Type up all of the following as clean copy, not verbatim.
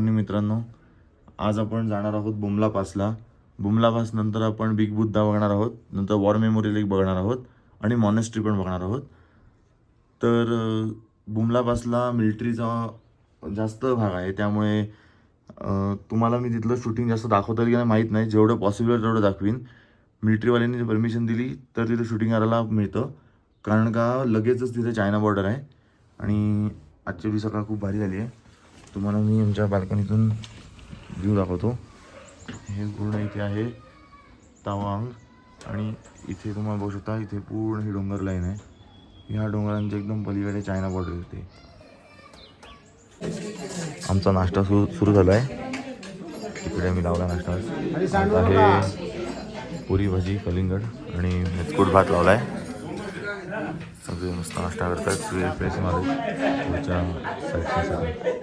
Morning मित्रांनो. आज आपण जाणार आहोत बुमला पासला. बुमला पास नंतर आपण बिग बुद्धा बघणार आहोत, नंतर वॉर मेमोरियल एक बघणार आहोत आणि मॉनेस्ट्री पण बघणार आहोत. तर बुमला पासला मिलिटरीचा जास्त भाग आहे, त्यामुळे तुम्हाला मी तिथलं शूटिंग जास्त दाखवता येईल की नाही माहीत नाही. जेवढं पॉसिबल तेवढं दाखवीन. मिलिटरीवाल्यांनी परमिशन दिली तर तिथे शूटिंग करायला मिळतं, कारण का लगेचच तिथे चायना बॉर्डर आहे. आणि आजची दिवस सकाळ खूप भारी झाली आहे. तुम्हाला मी आमच्या बाल्कनीतून व्ह्यू दाखवतो. हे पूर्ण इथे आहे तवांग, आणि इथे तुम्हाला बघू शकता इथे पूर्ण ही डोंगर लाईन आहे. ह्या डोंगरांच्या एकदम पलीकडे चायना बॉर्डर येते. आमचा नाश्ता सुरू झाला आहे. तिकडे मी लावला नाश्ता. आहे पुरी भाजी कलिंगड आणि मेचकूट भात लावला आहे. सगळे मस्त नाश्ता करतात. सगळे फ्रेश मारे पुढच्या साईडसाठी.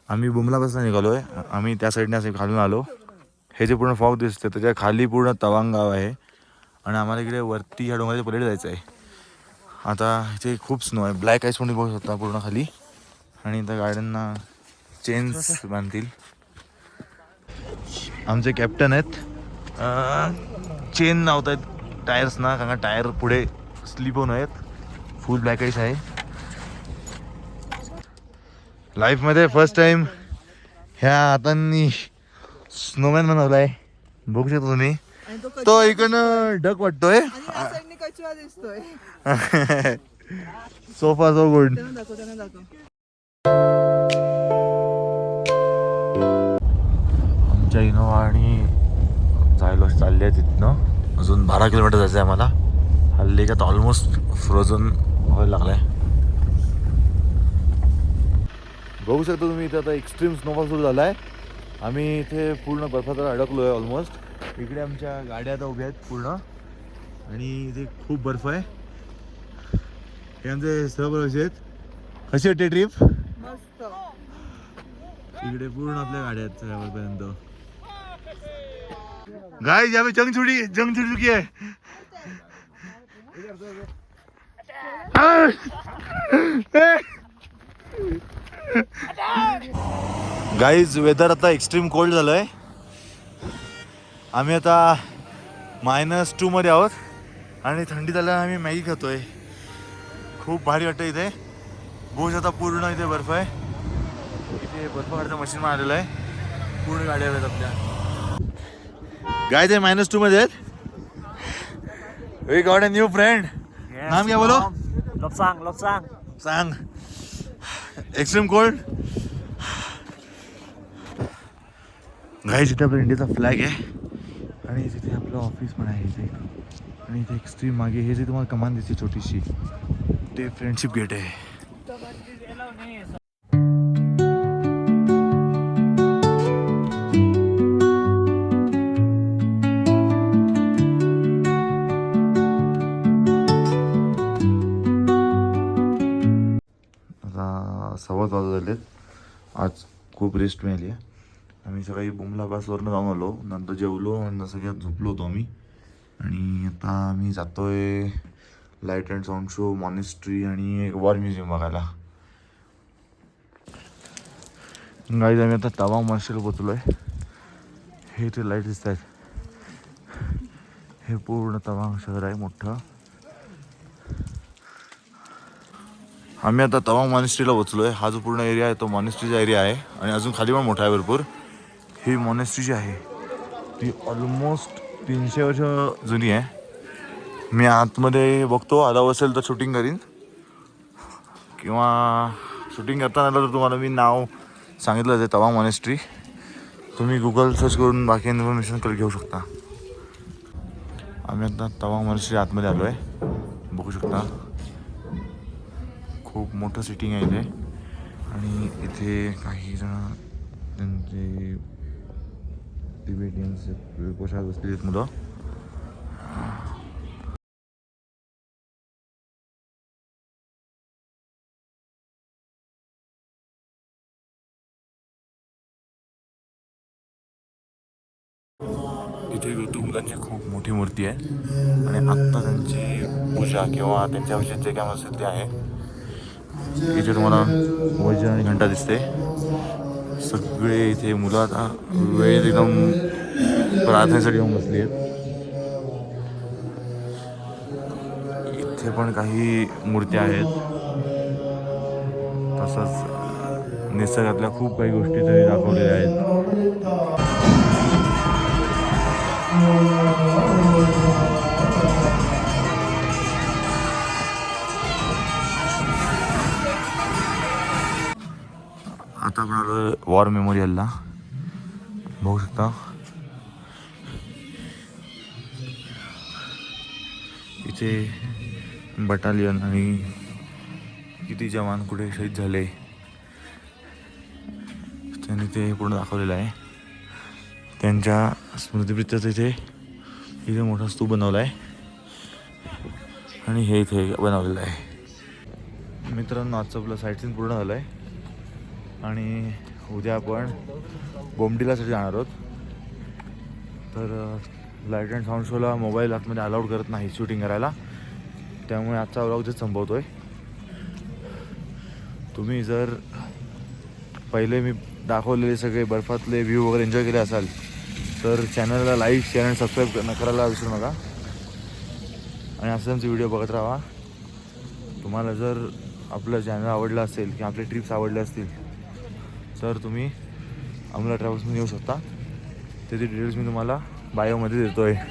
आम्ही बुमलापासून निघालो आहे. आम्ही त्या साईडने असे खालून आलो. हे जे पूर्ण फॉग दिसते त्याच्या खाली पूर्ण तवांग गाव आहे, आणि आम्हाला इकडे वरती ह्या डोंगराच्या पलीकडे जायचं आहे. आता इथे खूप स्नो आहे. ब्लॅक आईस पण बघू शकता पूर्ण खाली, आणि इथं गाड्यांना चेन्स बांधतील. आमचे कॅप्टन आहेत, चेन लावत आहेत टायर्सना, कारण का टायर पुढे स्लिप होऊन आहेत. फुल ब्लॅक आईस आहे. लाईफमध्ये फर्स्ट टाइम ह्या हातांनी स्नोमॅन बनवला आहे. बघू शकता तुम्ही. तो इकडनं डक वाटतोय. Sofa so good. आमच्या इनोवा आणि जायला चालले आहे तिथनं. अजून 12 किलोमीटर जायचं आहे आम्हाला. हल्ली का ऑलमोस्ट फ्रोझन व्हायला लागलाय. बघू शकता तुम्ही इथे आता एक्स्ट्रीम स्नोफॉल सुरू झाला आहे. आम्ही इथे पूर्ण बर्फात अडकलो आहे ऑलमोस्ट. इकडे आमच्या गाड्या आता उभ्या आहेत पूर्ण, आणि इथे खूप बर्फ आहे. हे आमचे सहप्रवासी आहेत. कशी वाटते ट्रिप? मस्त. इकडे पूर्ण आपल्या गाड्या आहेत सगळ्यापर्यंत. गाइस यहाँ पे जंग छुड़ी चुकी है. गाइस वेदर आता एक्स्ट्रीम कोल्ड झालं आहे. आम्ही आता -2 मध्ये आहोत, आणि थंडी झाल्याने आम्ही मॅगी खातोय. खूप भारी वाटतं इथे. बघू शकता पूर्ण इथे बर्फ आहे. इथे बर्फ काढायचं मशीन आलेलं आहे. पूर्ण गाड्या आहेत आपल्या. गाय ते -2 मध्ये आहेत. We got a new friend. नाम क्या बोलो? लोपसांग. सांग. Extreme cold. गाइस इथे आपल्या इंडियाचा फ्लॅग आहे, आणि तिथे आपलं ऑफिस पण आहे इथे. आणि इथे एक्स्ट्रीम मागे हे जे तुम्हाला कमान दिसते छोटीशी, ते फ्रेंडशिप गेट आहे. आता 7:15 वाजलेत. आज खूप रेस्ट मिळाली आहे. आम्ही सकाळी बुमला पासवरनं जाऊन आलो, नंतर जेवलो, नंतर सगळ्यात झोपलो होतो आम्ही. आणि आता आम्ही जातोय light and sound show, monastery आणि एक वॉर म्युझियम बघायला. गाईज आम्ही आता तवांग मॉनेस्ट्रीला पोचलो आहे. हे ते लाईट दिसत आहेत. हे पूर्ण तवांग शहर आहे मोठं. आम्ही आता तवांग मॉनेस्ट्रीला पोचलो आहे. हा जो पूर्ण एरिया आहे तो मॉनेस्ट्रीचा एरिया आहे, आणि अजून खाली पण मोठा आहे भरपूर. ही मॉनेस्ट्री जी आहे ती ऑलमोस्ट 300 वर्ष जुनी आहे. मी आतमध्ये बघतो, आला असेल तर शूटिंग करीन, किंवा शूटिंग करताना आलं तर तुम्हाला मी नाव सांगितलं आहे तवांग मॉनेस्ट्री. तुम्ही गुगल सर्च करून बाकी इन्फॉर्मेशन घेऊ शकता. आम्ही आता तवांग मॉनेस्ट्री आतमध्ये आलो आहे. बघू शकता खूप मोठं सिटिंग आहे इथे, आणि इथे काही जण त्यांचे तिबेटियन्स पोशाख बसलेले आहेत मुलं. इथे गौतम खूप मोठी मूर्ती आहे आणि आत्ता त्यांची पूजा किंवा त्यांच्याविषयी जे काम असेल ते आहे. इथे तुम्हाला वज्र आणि घंटा दिसते. सगळे इथे मुलं आता वेळ एकदम प्रार्थनेसाठी येऊन बसली आहेत. इथे पण काही मूर्त्या आहेत. तसंच निसर्गातल्या खूप काही गोष्टी तरी दाखवलेल्या आहेत. आता आपण आलो वॉर मेमोरियलला. बघू शकता इथे बटालियन आणि किती जवान कुठे शहीद झाले त्यांनी ते पूर्ण दाखवलेलं आहे. त्यांच्या स्मृतिप्रित्यर्थ इथे मोठा स्तूप बनवला आहे आणि हे इथे बनवलेलं आहे. मित्रांनो, आजचं आपलं साईट सीन पूर्ण झालं आहे आणि उद्या आपण बोमडिलासाठी जाणार आहोत. तर लाईट अँड साऊंड शोला मोबाईल आतमध्ये अलाउड करत नाही शूटिंग करायला, त्यामुळे आजचा व्लॉग इथेच संपवतो आहे. तुम्ही जर पहिले मी दाखवलेले सगळे बर्फातले व्ह्यू वगैरे एन्जॉय केले असाल तर चॅनलला लाईक शेअर आणि सबस्क्राईब करायला विसरू नका आणि असं आमचे व्हिडिओ बघत राहा. तुम्हाला जर आपलं चॅनल आवडलं असेल किंवा आपले ट्रिप्स आवडले असतील तर तुम्ही आम्हाला ट्रॅव्हल्समध्ये येऊ शकता. त्याचे डिटेल्स मी तुम्हाला बायोमध्ये देतो आहे.